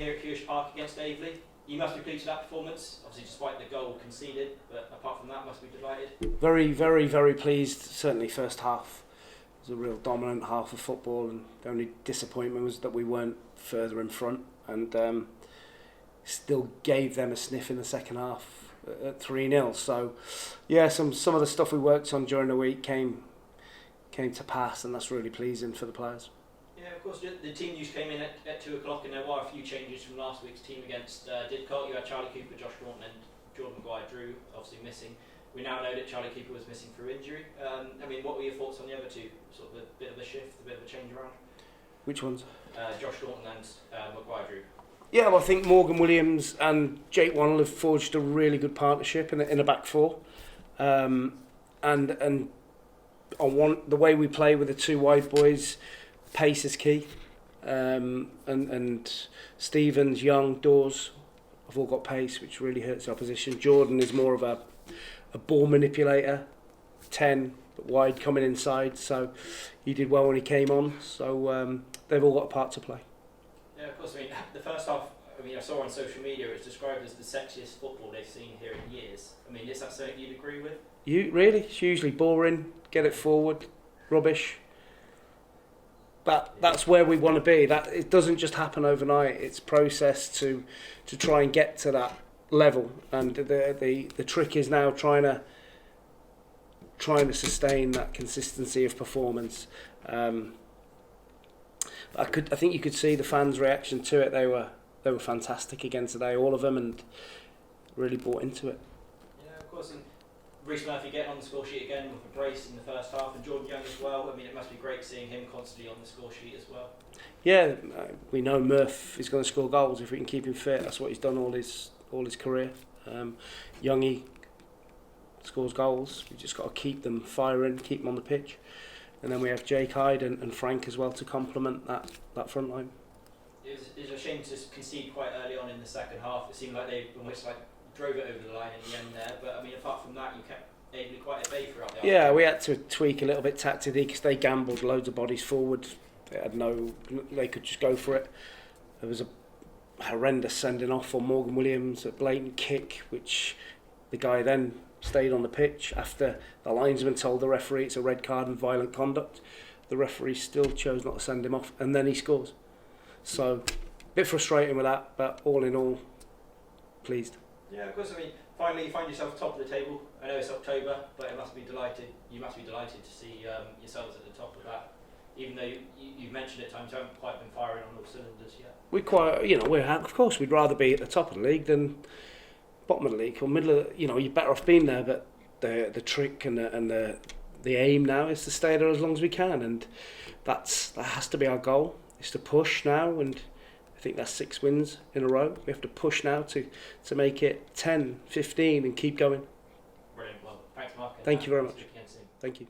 here at Hewish Park against Aveley. You must be pleased with that performance, obviously despite the goal conceded, but apart from that, must be delighted. Very, very, very pleased. Certainly first half was a real dominant half of football, and the only disappointment was that we weren't further in front, and still gave them a sniff in the second half at 3-0. So yeah, some of the stuff we worked on during the week came to pass, and that's really pleasing for the players. Yeah, of course, the team news came in at 2 o'clock, and there were a few changes from last week's team against Didcot. You had Charlie Cooper, Josh Thornton and Jordan Maguire-Drew obviously missing. We now know that Charlie Cooper was missing through injury. I mean, what were your thoughts on the other two? Sort of a bit of a shift, a bit of a change around? Which ones? Josh Thornton and Maguire-Drew. Yeah, well, I think Morgan Williams and Jake Wannell have forged a really good partnership in a back four, and on the way we play with the two wide boys, pace is key, and Stevens, Young, Dawes have all got pace, which really hurts the opposition. Jordan is more of a ball manipulator, 10 but wide coming inside, so he did well when he came on. So they've all got a part to play. Yeah, of course. I mean, the first half, I saw on social media it was described as the sexiest football they've seen here in years. I mean, is that something you'd agree with? You really? It's usually boring, get it forward, rubbish. But that's where we want to be. That it doesn't just happen overnight. It's processed to try and get to that level. And the trick is now trying to sustain that consistency of performance. I think you could see the fans' reaction to it. They were fantastic again today, all of them, and really bought into it. Yeah, of course. And Reece Murphy getting on the score sheet again with a brace in the first half, and Jordan Young as well. I mean, it must be great seeing him constantly on the score sheet as well. Yeah, we know Murph is going to score goals if we can keep him fit. That's what he's done all his career. Youngie scores goals. We've just got to keep them firing, keep them on the pitch. And then we have Jake Hyde and Frank as well to complement that front line. It was a shame to concede quite early on in the second half. It seemed like they almost drove it over the line in the end there. But I mean, apart from that, you kept Aveley quite at bay throughout the Yeah, we had to tweak a little bit tactically because they gambled loads of bodies forward. They could just go for it. There was a horrendous sending off on Morgan Williams, a blatant kick, which the guy then stayed on the pitch after the linesman told the referee it's a red card and violent conduct. The referee still chose not to send him off, and then he scores. So, a bit frustrating with that, but all in all, pleased. Yeah, of course. I mean, finally you find yourself top of the table. I know it's October, but you must be delighted to see yourselves at the top of that. Even though you've mentioned at times you haven't quite been firing on all cylinders yet. Of course, we'd rather be at the top of the league than bottom of the league or middle of the, you're better off being there, but the trick and the aim now is to stay there as long as we can, and that has to be our goal, is to push now, and I think that's 6 wins in a row. We have to push now to make it 10, 15 and keep going. Brilliant. Well, thanks Mark. Thank you very much. Thank you.